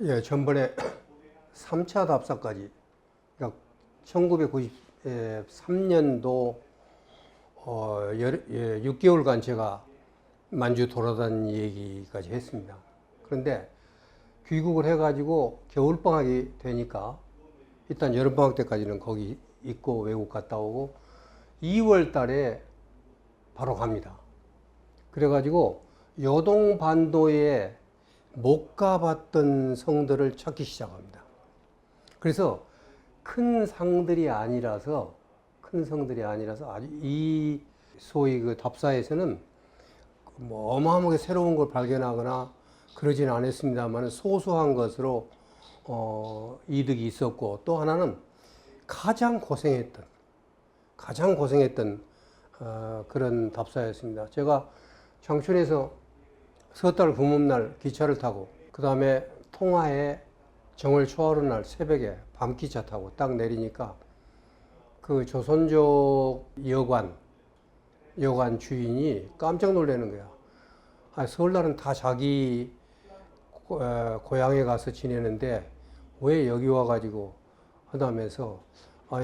예, 전번에 3차 답사까지, 그러니까 1993년도 6개월간 제가 만주 돌아다닌 얘기까지 했습니다. 그런데 귀국을 해가지고 겨울방학이 되니까 일단 여름방학 때까지는 거기 있고 외국 갔다 오고 2월 달에 바로 갑니다. 그래가지고 요동반도에 못 가봤던 성들을 찾기 시작합니다. 그래서 큰 성들이 아니라서 아주 이 소위 그 답사에서는 뭐 어마어마하게 새로운 걸 발견하거나 그러진 않았습니다만 소소한 것으로 이득이 있었고, 또 하나는 가장 고생했던 그런 답사였습니다. 제가 장춘에서 석 달 금음날 기차를 타고 그 다음에 통화에 정월 초하루 날 새벽에 밤기차 타고 딱 내리니까 그 조선족 여관 주인이 깜짝 놀라는 거야. 설날은 다 자기 고향에 가서 지내는데 왜 여기 와가지고 하다면서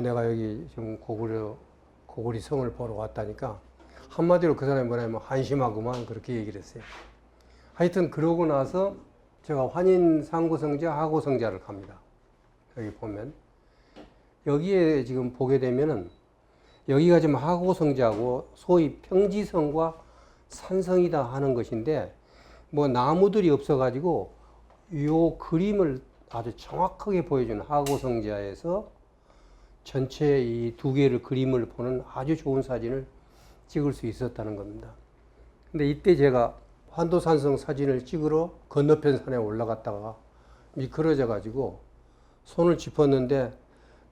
내가 여기 지금 고구리 성을 보러 왔다니까, 한마디로 그 사람이 뭐냐면 한심하구만, 그렇게 얘기를 했어요. 하여튼 그러고 나서 제가 환인 상구성자 하고성자를 갑니다. 여기 보면 여기에 지금 보게 되면은 여기가 지금 하고성자고 소위 평지성과 산성이다 하는 것인데, 뭐 나무들이 없어가지고 요 그림을 아주 정확하게 보여주는 하고성자에서 전체 이 두 개를 그림을 보는 아주 좋은 사진을 찍을 수 있었다는 겁니다. 근데 이때 제가 환도산성 사진을 찍으러 건너편 산에 올라갔다가 미끄러져 가지고 손을 짚었는데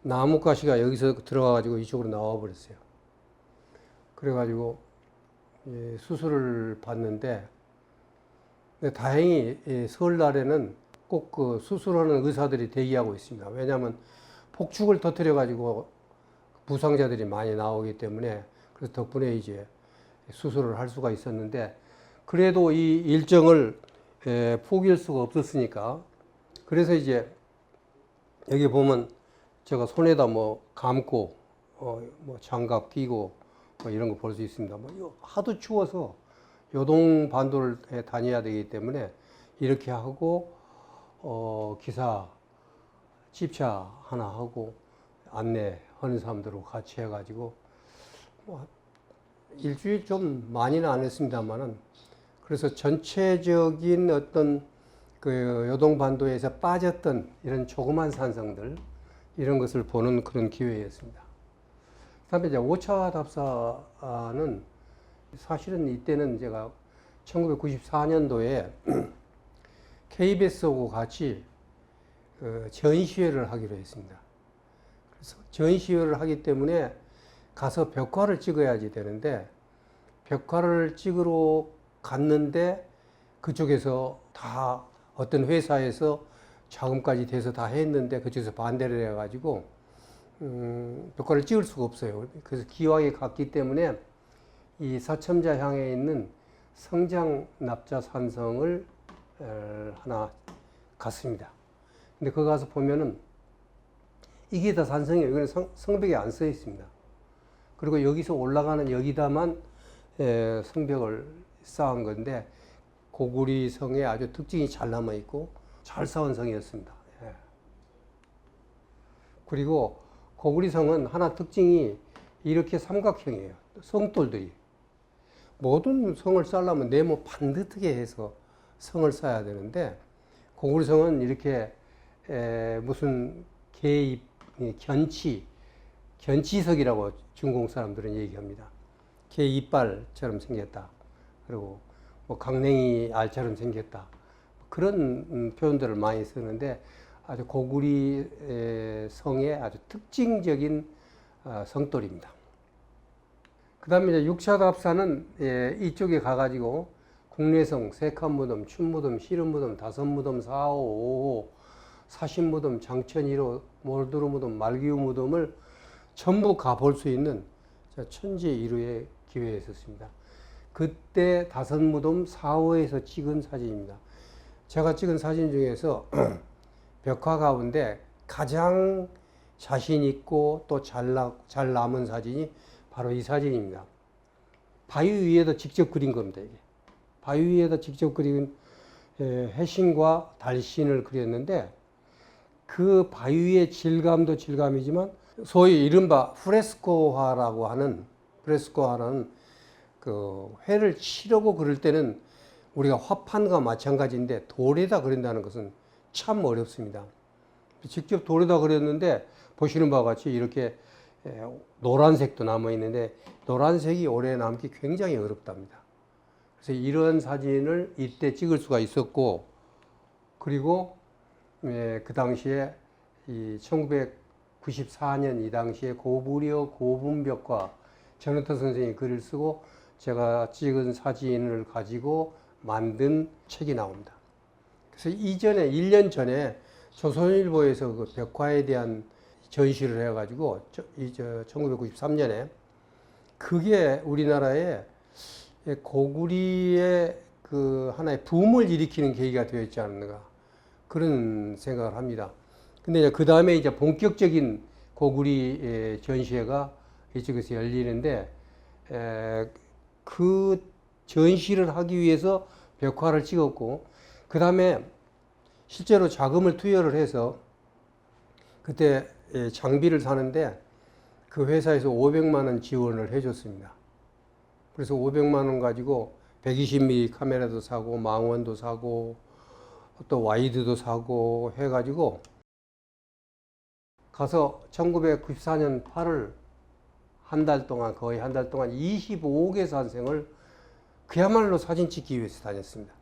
나뭇가시가 여기서 들어가 가지고 이쪽으로 나와 버렸어요. 그래 가지고 수술을 받는데, 다행히 설날에는 꼭 그 수술하는 의사들이 대기하고 있습니다. 왜냐하면 폭죽을 터뜨려 가지고 부상자들이 많이 나오기 때문에, 그래서 덕분에 이제 수술을 할 수가 있었는데, 그래도 이 일정을 포기할 수가 없었으니까, 그래서 이제 여기 보면 제가 손에다 뭐 감고 뭐 장갑 끼고 뭐 이런 거 볼 수 있습니다. 뭐 하도 추워서 요동 반도를 다녀야 되기 때문에 이렇게 하고 기사 집차 하나 하고 안내하는 사람들하고 같이 해가지고 뭐 일주일 좀 많이는 안 했습니다만은, 그래서 전체적인 어떤 그 요동반도에서 빠졌던 이런 조그만 산성들, 이런 것을 보는 그런 기회였습니다. 그 다음에 이제 5차 답사는 사실은 이때는 제가 1994년도에 KBS하고 같이 전시회를 하기로 했습니다. 그래서 전시회를 하기 때문에 가서 벽화를 찍어야지 되는데, 벽화를 찍으러 갔는데 그쪽에서 다 어떤 회사에서 자금까지 돼서 다 했는데 그쪽에서 반대를 해가지고 벽화를 찍을 수가 없어요. 그래서 기왕에 갔기 때문에 이 사첨자향에 있는 성장납자산성을 하나 갔습니다. 근데 거기 가서 보면은 이게 다 산성이에요. 이거는 성벽에 안 써 있습니다. 그리고 여기서 올라가는 여기다만 성벽을 쌓은 건데, 고구리 성에 아주 특징이 잘 남아 있고 잘 쌓은 성이었습니다. 예. 그리고 고구리 성은 하나 특징이 이렇게 삼각형이에요. 성돌들이. 모든 성을 쌓으려면 네모 반듯하게 해서 성을 쌓아야 되는데, 고구리 성은 이렇게 무슨 개입, 견치석이라고 중공 사람들은 얘기합니다. 개 이빨처럼 생겼다. 그리고 뭐 강냉이 알처럼 생겼다. 그런 표현들을 많이 쓰는데, 아주 고구리 성의 아주 특징적인 성돌입니다. 그 다음에 이제 6차 답사는 이쪽에 가가지고 국내성, 세칸무덤, 춘무덤, 시름무덤, 다섯무덤, 4호, 5호, 사신무덤, 장천 1호, 몰두루무덤, 말기우무덤을 전부 가볼 수 있는 천재일우의 기회였었습니다. 그때 다섯무덤 4호에서 찍은 사진입니다. 제가 찍은 사진 중에서 벽화 가운데 가장 자신 있고 또 잘 남은 사진이 바로 이 사진입니다. 바위 위에다 직접 그린 겁니다. 이게. 바위 위에다 직접 그린 해신과 달신을 그렸는데 그 바위 위의 질감도 질감이지만 소위 이른바 프레스코화라는 그 회를 칠하고 그릴 때는 우리가 화판과 마찬가지인데 돌에다 그린다는 것은 참 어렵습니다. 직접 돌에다 그렸는데 보시는 바와 같이 이렇게 노란색도 남아 있는데 노란색이 오래 남기 굉장히 어렵답니다. 그래서 이런 사진을 이때 찍을 수가 있었고, 그리고 그 당시에 이 1994년 이 당시에 고구려 고분벽화 전우터 선생이 글을 쓰고 제가 찍은 사진을 가지고 만든 책이 나옵니다. 그래서 이전에 1년 전에 조선일보에서 그 벽화에 대한 전시를 해가지고 1993년에 그게 우리나라에 고구리의 그 하나의 붐을 일으키는 계기가 되었지 않는가 그런 생각을 합니다. 근데 이제 그 다음에 이제 본격적인 고구리 전시회가 이쪽에서 열리는데 그 전시를 하기 위해서 벽화를 찍었고 그 다음에 실제로 자금을 투여를 해서 그때 장비를 사는데 그 회사에서 500만 원 지원을 해줬습니다. 그래서 500만 원 가지고 120mm 카메라도 사고 망원도 사고 또 와이드도 사고 해가지고 가서 1994년 8월 거의 한 달 동안 25개 산생을 그야말로 사진 찍기 위해서 다녔습니다.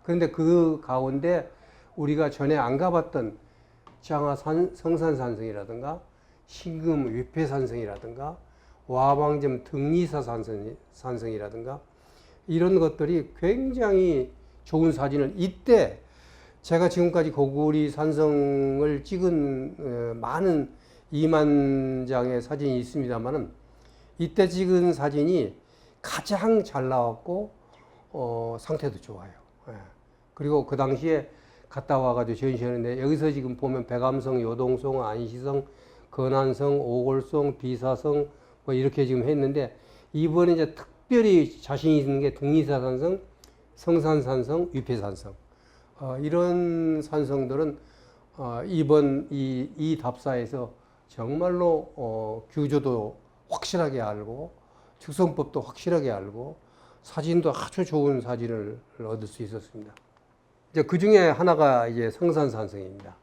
그런데 그 가운데 우리가 전에 안 가봤던 장하 성산산성이라든가 신금 위패산성이라든가 와방점 등리사 산성이라든가 이런 것들이 굉장히 좋은 사진을 이때 제가 지금까지 고구리 산성을 찍은 많은 2만 장의 사진이 있습니다만은 이때 찍은 사진이 가장 잘 나왔고 상태도 좋아요. 그리고 그 당시에 갔다 와가지고 전시하는데 여기서 지금 보면 백암성, 요동성, 안시성, 건안성, 오골성, 비사성 뭐 이렇게 지금 했는데 이번에 이제 특별히 자신 있는 게 등리사산성, 성산산성, 위패산성 이런 산성들은 이번 이 답사에서 정말로 규조도 확실하게 알고 축성법도 확실하게 알고 사진도 아주 좋은 사진을 얻을 수 있었습니다. 이제 그 중에 하나가 이제 성산산성입니다.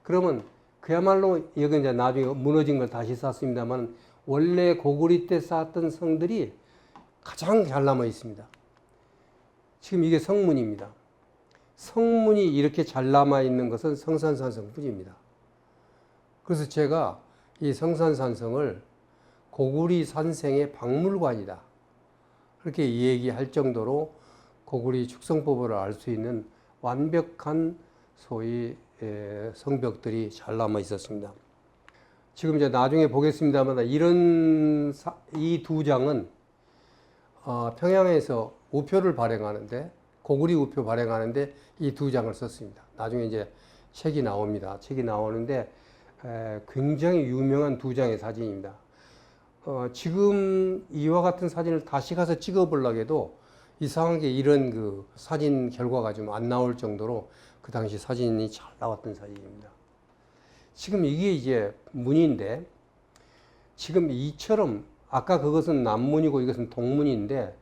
그러면 그야말로 여기 이제 나중에 무너진 걸 다시 쌓습니다만 원래 고구리 때 쌓았던 성들이 가장 잘 남아 있습니다. 지금 이게 성문입니다. 성문이 이렇게 잘 남아 있는 것은 성산산성 뿐입니다. 그래서 제가 이 성산산성을 고구리 산생의 박물관이다. 그렇게 얘기할 정도로 고구리 축성법을 알 수 있는 완벽한 소위 성벽들이 잘 남아 있었습니다. 지금 이제 나중에 보겠습니다만 이런 이 두 장은 평양에서 우표를 발행하는데 고구리 우표 발행하는데 이 두 장을 썼습니다. 나중에 이제 책이 나옵니다. 책이 나오는데 굉장히 유명한 두 장의 사진입니다. 지금 이와 같은 사진을 다시 가서 찍어보려고 해도 이상하게 이런 그 사진 결과가 좀 안 나올 정도로 그 당시 사진이 잘 나왔던 사진입니다. 지금 이게 이제 문인데 지금 이처럼 아까 그것은 남문이고 이것은 동문인데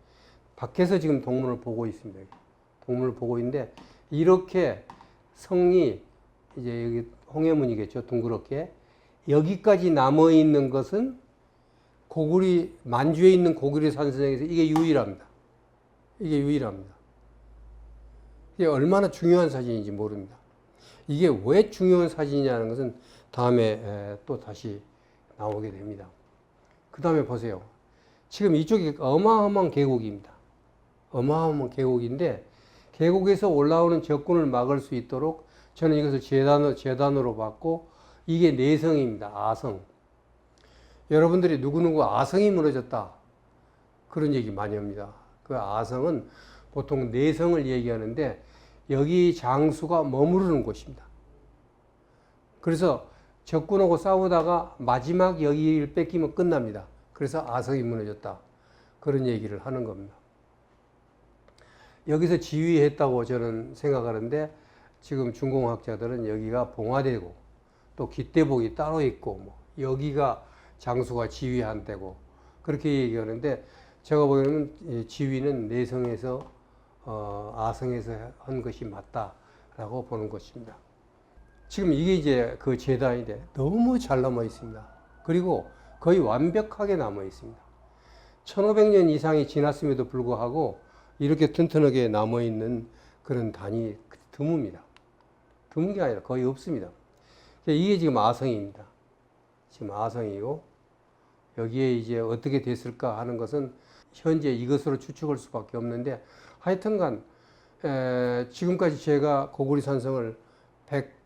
밖에서 지금 동문을 보고 있습니다. 동문을 보고 있는데 이렇게 성이 이제 여기 홍해문이겠죠. 둥그렇게 여기까지 남아 있는 것은 고구리 만주에 있는 고구리 산성에서 이게 유일합니다. 이게 유일합니다. 이게 얼마나 중요한 사진인지 모릅니다. 이게 왜 중요한 사진이냐는 것은 다음에 또 다시 나오게 됩니다. 그 다음에 보세요. 지금 이쪽이 어마어마한 계곡입니다. 어마어마한 계곡인데 계곡에서 올라오는 적군을 막을 수 있도록 저는 이것을 재단으로 봤고 이게 내성입니다. 아성. 여러분들이 누구누구 아성이 무너졌다. 그런 얘기 많이 합니다. 그 아성은 보통 내성을 얘기하는데 여기 장수가 머무르는 곳입니다. 그래서 적군하고 싸우다가 마지막 여기를 뺏기면 끝납니다. 그래서 아성이 무너졌다. 그런 얘기를 하는 겁니다. 여기서 지휘했다고 저는 생각하는데 지금 중공학자들은 여기가 봉화되고 또 깃대복이 따로 있고 뭐 여기가 장수가 지휘한 데고 그렇게 얘기하는데 제가 보기에는 지휘는 내성에서 아성에서 한 것이 맞다라고 보는 것입니다. 지금 이게 이제 그 제단인데 너무 잘 남아 있습니다. 그리고 거의 완벽하게 남아 있습니다. 1500년 이상이 지났음에도 불구하고 이렇게 튼튼하게 남아 있는 그런 단이 드뭅니다. 드문 게 아니라 거의 없습니다. 이게 지금 아성입니다. 지금 아성이고 여기에 이제 어떻게 됐을까 하는 것은 현재 이것으로 추측할 수밖에 없는데 하여튼간 지금까지 제가 고구리 산성을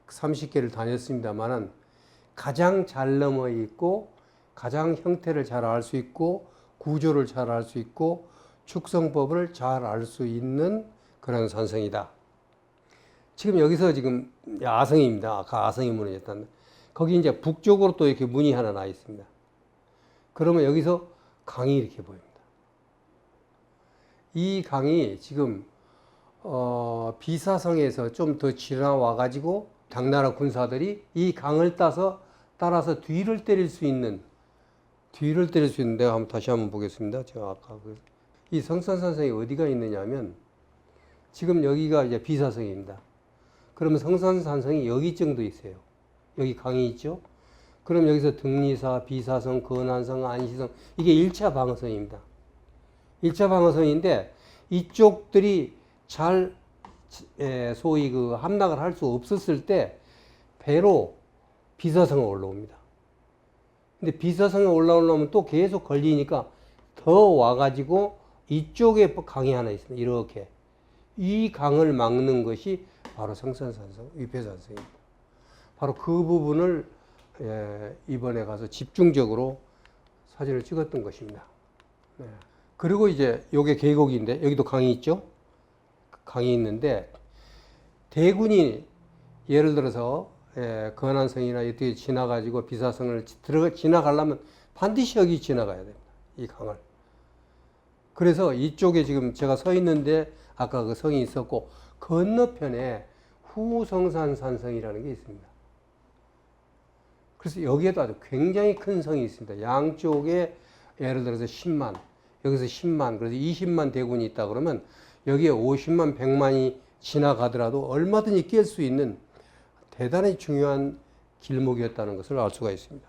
130개를 다녔습니다만은 가장 잘 넘어 있고 가장 형태를 잘 알 수 있고 구조를 잘 알 수 있고 축성법을 잘 알 수 있는 그런 산성이다. 지금 여기서 지금 아성입니다. 아까 아성이 무너졌다는. 거기 이제 북쪽으로 또 이렇게 문이 하나 나 있습니다. 그러면 여기서 강이 이렇게 보입니다. 이 강이 지금 비사성에서 좀 더 지나와 가지고 당나라 군사들이 이 강을 따라서 뒤를 때릴 수 있는 내가 다시 한번 보겠습니다. 제가 아까 이 성산산성이 어디가 있느냐면 지금 여기가 이제 비사성입니다. 그러면 성산산성이 여기 정도 있어요. 여기 강이 있죠. 그럼 여기서 등리사, 비사성, 건안성, 안시성 이게 1차 방어성입니다. 1차 방어성인데 이쪽들이 잘 소위 그 함락을 할 수 없었을 때 배로 비사성에 올라옵니다. 근데 비사성에 올라오려면 또 계속 걸리니까 더 와가지고 이쪽에 강이 하나 있습니다. 이렇게. 이 강을 막는 것이 바로 성산산성, 위패산성입니다. 바로 그 부분을 이번에 가서 집중적으로 사진을 찍었던 것입니다. 네. 그리고 이제 요게 계곡인데 여기도 강이 있죠? 강이 있는데 대군이 예를 들어서 건안성이나 이렇게 지나가지고 비사성을 지나가려면 반드시 여기 지나가야 됩니다. 이 강을. 그래서 이쪽에 지금 제가 서 있는데 아까 그 성이 있었고 건너편에 후성산산성이라는 게 있습니다. 그래서 여기에도 아주 굉장히 큰 성이 있습니다. 양쪽에 예를 들어서 10만, 여기서 10만, 그래서 20만 대군이 있다 그러면 여기에 50만, 100만이 지나가더라도 얼마든지 깰 수 있는 대단히 중요한 길목이었다는 것을 알 수가 있습니다.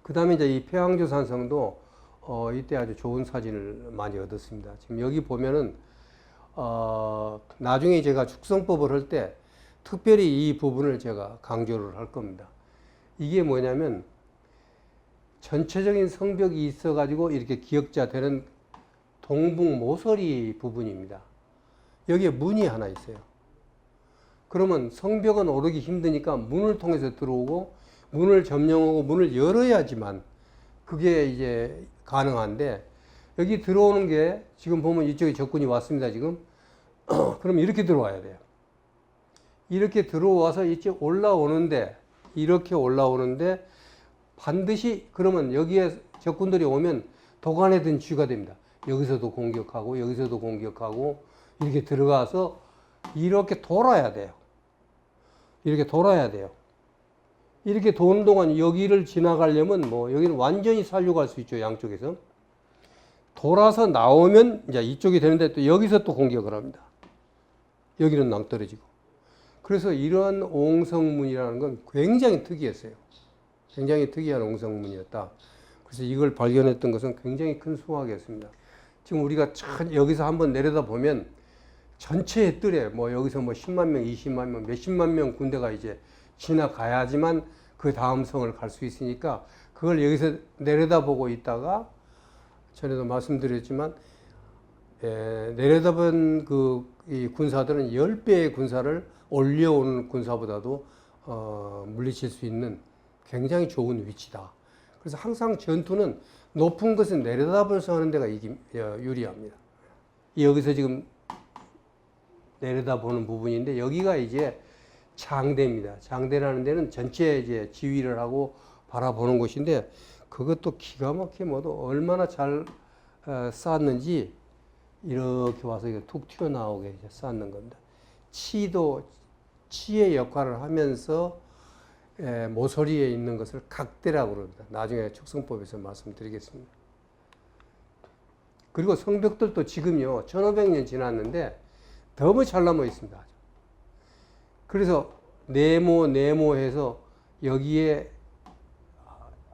그 다음에 이제 이 폐왕조 산성도 이때 아주 좋은 사진을 많이 얻었습니다. 지금 여기 보면은 나중에 제가 축성법을 할 때 특별히 이 부분을 제가 강조를 할 겁니다. 이게 뭐냐면 전체적인 성벽이 있어 가지고 이렇게 기역자 되는 동북 모서리 부분입니다. 여기에 문이 하나 있어요. 그러면 성벽은 오르기 힘드니까 문을 통해서 들어오고 문을 점령하고 문을 열어야지만 그게 이제 가능한데 여기 들어오는 게 지금 보면 이쪽에 적군이 왔습니다. 지금 그럼 이렇게 들어와야 돼요. 이렇게 들어와서 이쪽 올라오는데 이렇게 올라오는데 반드시 그러면 여기에 적군들이 오면 도간에든 쥐가 됩니다. 여기서도 공격하고 여기서도 공격하고 이렇게 들어가서 이렇게 돌아야 돼요. 이렇게 돌아야 돼요. 이렇게 도는 동안 여기를 지나가려면 뭐 여기는 완전히 살려갈 수 있죠. 양쪽에서. 돌아서 나오면 이제 이쪽이 되는데 또 여기서 또 공격을 합니다. 여기는 낭떠러지고. 그래서 이러한 옹성문이라는 건 굉장히 특이했어요. 굉장히 특이한 옹성문이었다. 그래서 이걸 발견했던 것은 굉장히 큰 수확이었습니다. 지금 우리가 여기서 한번 내려다 보면 전체의 뜰에 뭐 여기서 뭐 10만 명, 20만 명, 몇십만 명 군대가 이제 지나가야지만 그 다음 성을 갈 수 있으니까 그걸 여기서 내려다보고 있다가 전에도 말씀드렸지만 내려다본 이 군사들은 10배의 군사를 올려오는 군사보다도 물리칠 수 있는 굉장히 좋은 위치다. 그래서 항상 전투는 높은 것은 내려다보면서 하는 데가 유리합니다. 여기서 지금 내려다보는 부분인데 여기가 이제 장대입니다. 장대라는 데는 전체 이제 지휘를 하고 바라보는 곳인데 그것도 기가 막히게 뭐도 얼마나 잘 쌓았는지 이렇게 와서 이게 툭 튀어나오게 이제 쌓는 겁니다. 치의 역할을 하면서 모서리에 있는 것을 각대라고 그럽니다. 나중에 축성법에서 말씀드리겠습니다. 그리고 성벽들도 지금요 1500년 지났는데 너무 잘 남아 있습니다. 그래서 네모해서 여기에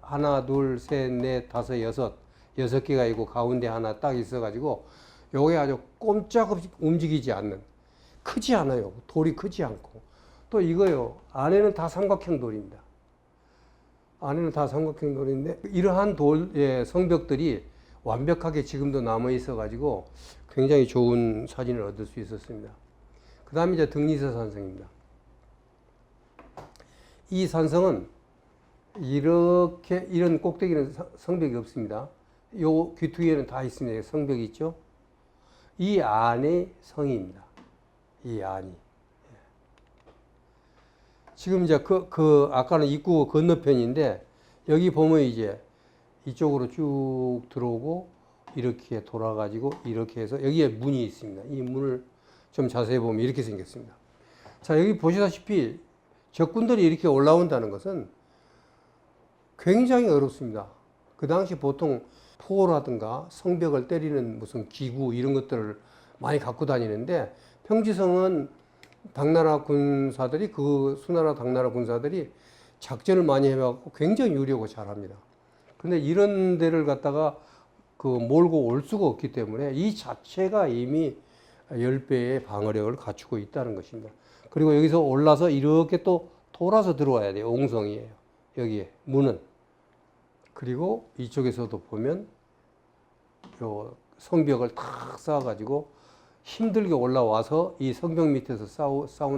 하나, 둘, 셋, 넷, 다섯, 여섯 개가 있고 가운데 하나 딱 있어가지고 요게 아주 꼼짝없이 움직이지 않는, 크지 않아요. 돌이 크지 않고. 또 이거요, 안에는 다 삼각형 돌입니다. 안에는 다 삼각형 돌인데 이러한 성벽들이 완벽하게 지금도 남아 있어가지고 굉장히 좋은 사진을 얻을 수 있었습니다. 그 다음에 이제 등리서 산성입니다. 이 산성은 이런 꼭대기는 성벽이 없습니다. 요 귀퉁이에는 다 있습니다. 성벽이 있죠. 이 안에 성입니다. 이 안이. 지금 이제 아까는 입구 건너편인데 여기 보면 이제 이쪽으로 쭉 들어오고 이렇게 돌아가지고 이렇게 해서 여기에 문이 있습니다. 이 문을 좀 자세히 보면 이렇게 생겼습니다. 자, 여기 보시다시피 적군들이 이렇게 올라온다는 것은 굉장히 어렵습니다. 그 당시 보통 포라든가 성벽을 때리는 무슨 기구 이런 것들을 많이 갖고 다니는데 평지성은 당나라 군사들이 수나라 당나라 군사들이 작전을 많이 해갖고 굉장히 유리하고 잘합니다. 그런데 이런 데를 갖다가 몰고 올 수가 없기 때문에 이 자체가 이미 10배의 방어력을 갖추고 있다는 것입니다. 그리고 여기서 올라서 이렇게 또 돌아서 들어와야 돼요. 옹성이에요. 여기에 문은. 그리고 이쪽에서도 보면 요 성벽을 탁 쌓아가지고 힘들게 올라와서 이 성벽 밑에서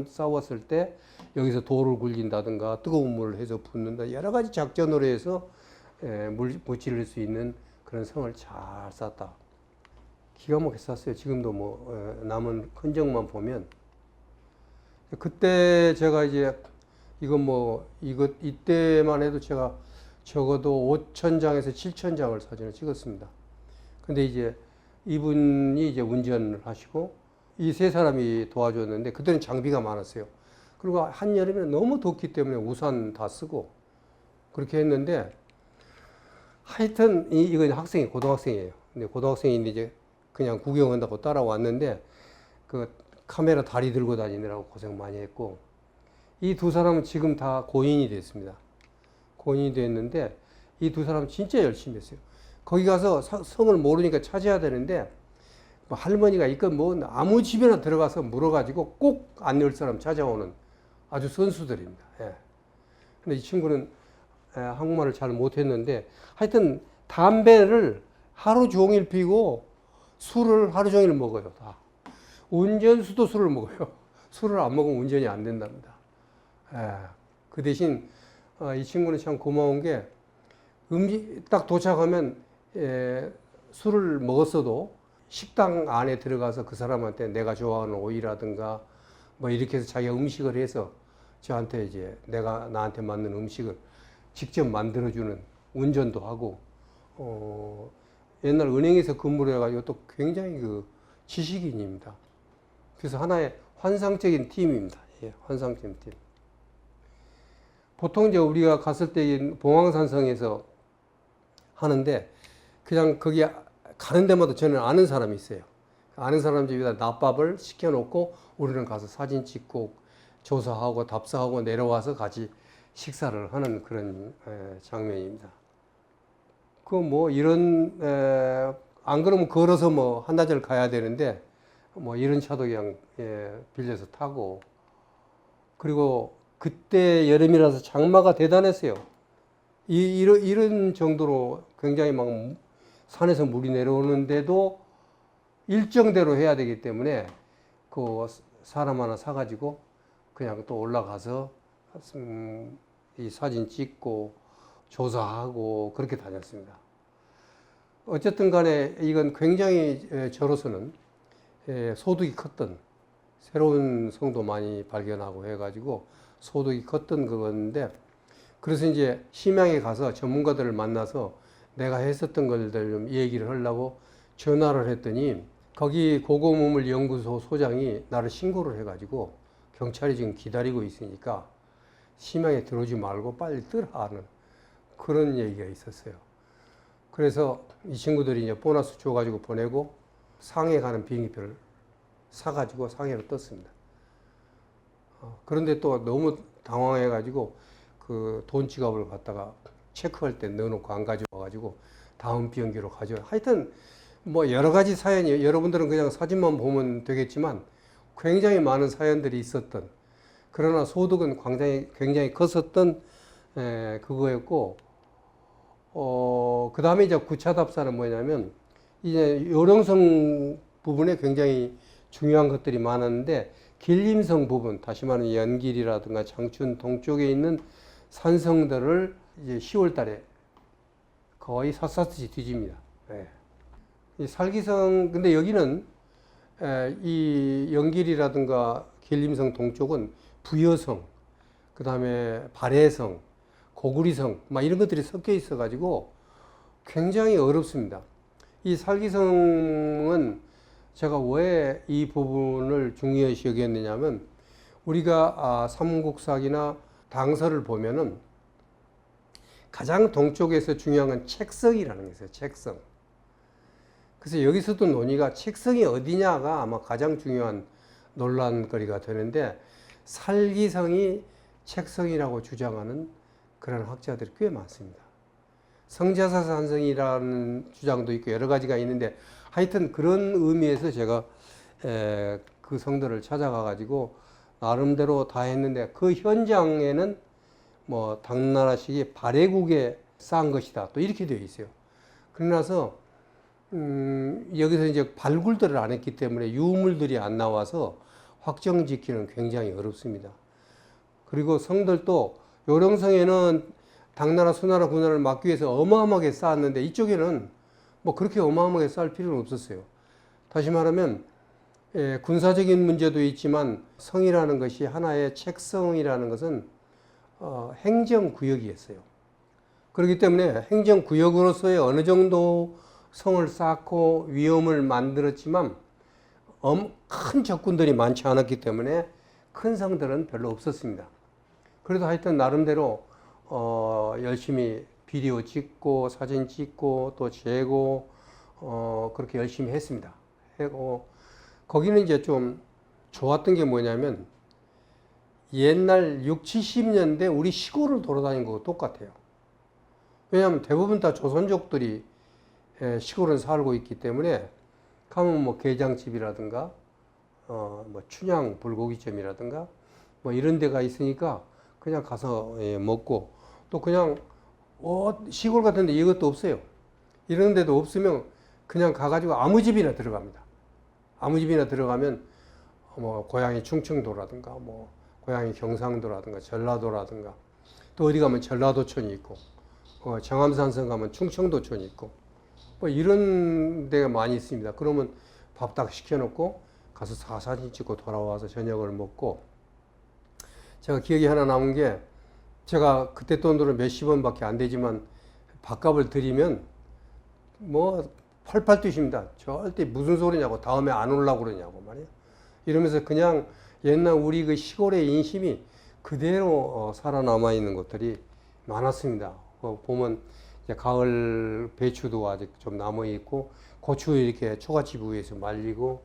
싸웠을 때 여기서 돌을 굴린다든가 뜨거운 물을 해서 붓는다 여러 가지 작전으로 해서 무찌를 수 있는 그런 성을 잘 쌓았다. 기가 막히게 쌓았어요. 지금도 뭐 남은 흔적만 보면 그때 제가 이제 이때만 해도 제가 적어도 5,000장에서 7,000장을 사진을 찍었습니다. 근데 이제 이분이 이제 운전을 하시고 이 세 사람이 도와줬는데 그때는 장비가 많았어요. 그리고 한여름에 너무 덥기 때문에 우산 다 쓰고 그렇게 했는데 하여튼 이건 학생이 고등학생이에요. 근데 고등학생인데 이제 그냥 구경한다고 따라왔는데 그 카메라 다리 들고 다니느라고 고생 많이 했고 이 두 사람은 지금 다 고인이 됐습니다. 고인이 됐는데 이 두 사람은 진짜 열심히 했어요. 거기 가서 성을 모르니까 찾아야 되는데 뭐 할머니가 있건 뭐 아무 집에나 들어가서 물어가지고 꼭 안 열 사람 찾아오는 아주 선수들입니다. 예. 근데 이 친구는 한국말을 잘 못했는데 하여튼 담배를 하루 종일 피고 술을 하루 종일 먹어요. 다. 운전수도 술을 먹어요. 술을 안 먹으면 운전이 안 된답니다. 예. 그 대신 이 친구는 참 고마운 게 딱 도착하면 술을 먹었어도 식당 안에 들어가서 그 사람한테 내가 좋아하는 오이라든가 뭐 이렇게 해서 자기가 음식을 해서 저한테 이제 나한테 맞는 음식을 직접 만들어주는 운전도 하고 옛날 은행에서 근무를 해가지고 또 굉장히 지식인입니다. 그래서 하나의 환상적인 팀입니다. 예, 환상적인 팀. 보통 이제 우리가 갔을 때 봉황산성에서 하는데 그냥 거기 가는 데마다 저는 아는 사람이 있어요. 아는 사람 집에다 낮밥을 시켜놓고 우리는 가서 사진 찍고 조사하고 답사하고 내려와서 같이 식사를 하는 그런 장면입니다. 안 그러면 걸어서 뭐 한나절 가야 되는데 뭐 이런 차도 그냥 빌려서 타고 그리고 그때 여름이라서 장마가 대단했어요. 이런 정도로 굉장히 막 산에서 물이 내려오는데도 일정대로 해야 되기 때문에 그 사람 하나 사가지고 그냥 또 올라가서 이 사진 찍고 조사하고 그렇게 다녔습니다. 어쨌든 간에 이건 굉장히 저로서는 소득이 컸던 새로운 성도 많이 발견하고 해가지고 소득이 컸던 그건데, 그래서 이제 심양에 가서 전문가들을 만나서 내가 했었던 것들 좀 얘기를 하려고 전화를 했더니 거기 고고문물 연구소 소장이 나를 신고를 해가지고 경찰이 지금 기다리고 있으니까 심양에 들어오지 말고 빨리 뜨라 하는 그런 얘기가 있었어요. 그래서 이 친구들이 이제 보너스 줘가지고 보내고 상해 가는 비행기표를 사가지고 상해로 떴습니다. 그런데 또 너무 당황해가지고 그 돈 지갑을 갖다가 체크할 때 넣어놓고 안 가져와가지고 다음 비행기로 가져. 하여튼 뭐 여러 가지 사연이, 여러분들은 그냥 사진만 보면 되겠지만 굉장히 많은 사연들이 있었던, 그러나 소득은 굉장히 컸었던 그거였고, 그 다음에 이제 구차 답사는 뭐냐면 이제 요령성 부분에 굉장히 중요한 것들이 많았는데, 길림성 부분, 다시 말하면 연길이라든가 장춘 동쪽에 있는 산성들을 이제 10월 달에 거의 샅샅이 뒤집니다. 예. 이 살기성, 근데 여기는 이 연길이라든가 길림성 동쪽은 부여성, 그 다음에 발해성, 고구리성, 막 이런 것들이 섞여 있어가지고 굉장히 어렵습니다. 이 살기성은 제가 왜 이 부분을 중요시 여겼느냐면, 우리가 삼국사기나 당서를 보면은 가장 동쪽에서 중요한 건 책성이라는 게 있어요. 책성. 그래서 여기서도 논의가 책성이 어디냐가 아마 가장 중요한 논란거리가 되는데, 살기성이 책성이라고 주장하는 그런 학자들이 꽤 많습니다. 성자사산성이라는 주장도 있고 여러 가지가 있는데, 하여튼 그런 의미에서 제가 그 성들을 찾아가 가지고 나름대로 다 했는데, 그 현장에는 뭐 당나라식의 발해국에 쌓은 것이다 또 이렇게 되어 있어요. 그러나서 여기서 이제 발굴들을 안 했기 때문에 유물들이 안 나와서 확정짓기는 굉장히 어렵습니다. 그리고 성들도 요령성에는 당나라, 수나라, 군나라를 막기 위해서 어마어마하게 쌓았는데, 이쪽에는 뭐 그렇게 어마어마하게 쌓을 필요는 없었어요. 다시 말하면 군사적인 문제도 있지만 성이라는 것이 하나의 책성이라는 것은 행정구역이었어요. 그렇기 때문에 행정구역으로서의 어느 정도 성을 쌓고 위험을 만들었지만 큰 적군들이 많지 않았기 때문에 큰 성들은 별로 없었습니다. 그래도 하여튼 나름대로 열심히 비디오 찍고 사진 찍고 또 재고 그렇게 열심히 했습니다. 거기는 이제 좀 좋았던 게 뭐냐면, 옛날 6, 70년대 우리 시골을 돌아다닌 거하고 똑같아요. 왜냐하면 대부분 다 조선족들이 시골에 살고 있기 때문에 가면 뭐 게장집이라든가 뭐 춘향 불고기점이라든가 뭐 이런 데가 있으니까 그냥 가서 먹고, 또 그냥 시골 같은데 이것도 없어요. 이런 데도 없으면 그냥 가가지고 아무 집이나 들어갑니다. 아무 집이나 들어가면 뭐 고향이 충청도라든가 뭐 고향이 경상도라든가 전라도라든가, 또 어디 가면 전라도촌이 있고, 정암산성 가면 충청도촌이 있고, 뭐 이런 데가 많이 있습니다. 그러면 밥 딱 시켜놓고 가서 사진 찍고 돌아와서 저녁을 먹고, 제가 기억이 하나 남은 게, 제가 그때 돈으로 몇십 원밖에 안 되지만 밥값을 드리면 뭐 팔팔 뛰십니다. 절대 무슨 소리냐고, 다음에 안 오려고 그러냐고 말이에요. 이러면서 그냥 옛날 우리 그 시골의 인심이 그대로 살아남아 있는 것들이 많았습니다. 보면 이제 가을 배추도 아직 좀 남아 있고, 고추 이렇게 초가집 위에서 말리고,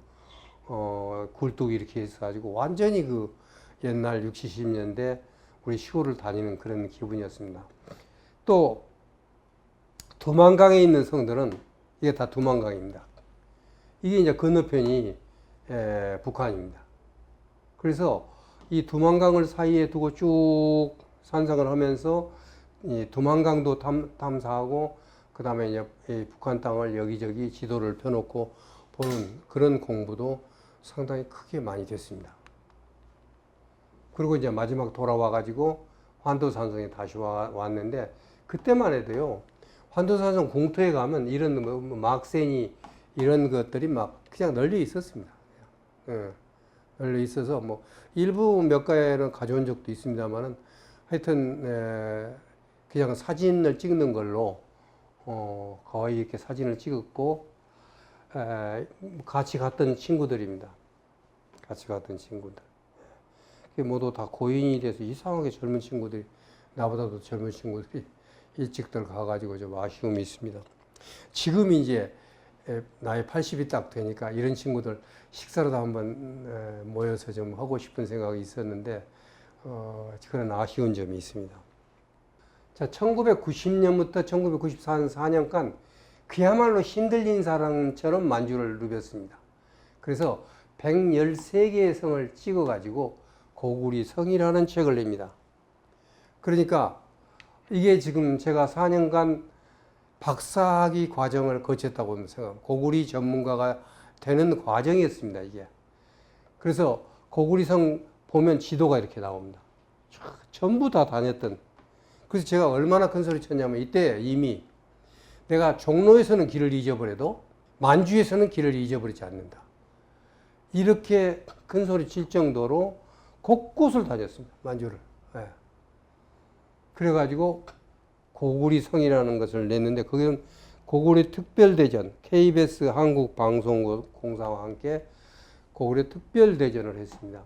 굴뚝 이렇게 해서 가지고 완전히 그 옛날 60, 70년대 우리 시골을 다니는 그런 기분이었습니다. 또 두만강에 있는 성들은 이게 다 두만강입니다. 이게 이제 건너편이 북한입니다. 그래서 이 두만강을 사이에 두고 쭉 산상을 하면서 이 두만강도 탐사하고, 그 다음에 이제 이 북한 땅을 여기저기 지도를 펴놓고 보는 그런 공부도 상당히 크게 많이 됐습니다. 그리고 이제 마지막 돌아와가지고 환도산성에 다시 왔는데, 그때만 해도요, 환도산성 공터에 가면 이런 뭐 막센이 이런 것들이 막 그냥 널려 있었습니다. 예. 있어서 뭐 일부 몇 가에는 가져온 적도 있습니다만은 하여튼 그냥 사진을 찍는 걸로 거의 이렇게 사진을 찍었고 같이 갔던 친구들입니다. 같이 갔던 친구들. 모두 다 고인이 돼서 이상하게 젊은 친구들이 나보다도 젊은 친구들이 일찍들 가가지고 좀 아쉬움이 있습니다. 지금 이제 나이 80이 딱 되니까 이런 친구들 식사라도 한번 모여서 좀 하고 싶은 생각이 있었는데 그런 아쉬운 점이 있습니다. 자, 1990년부터 1994년간 그야말로 신들린 사람처럼 만주를 누볐습니다. 그래서 113개의 성을 찍어가지고 고구리 성이라는 책을 냅니다. 그러니까 이게 지금 제가 4년간 박사학위 과정을 거쳤다고 생각합니다. 고구리 전문가가 되는 과정이었습니다, 이게. 그래서 고구리성 보면 지도가 이렇게 나옵니다. 전부 다 다녔던. 그래서 제가 얼마나 큰 소리 쳤냐면 이때 이미 내가 종로에서는 길을 잊어버려도 만주에서는 길을 잊어버리지 않는다. 이렇게 큰 소리 칠 정도로 곳곳을 다녔습니다, 만주를. 예. 그래가지고 고구리성이라는 것을 냈는데 거기는 고구리 특별대전, KBS 한국방송공사와 함께 고구리 특별대전을 했습니다.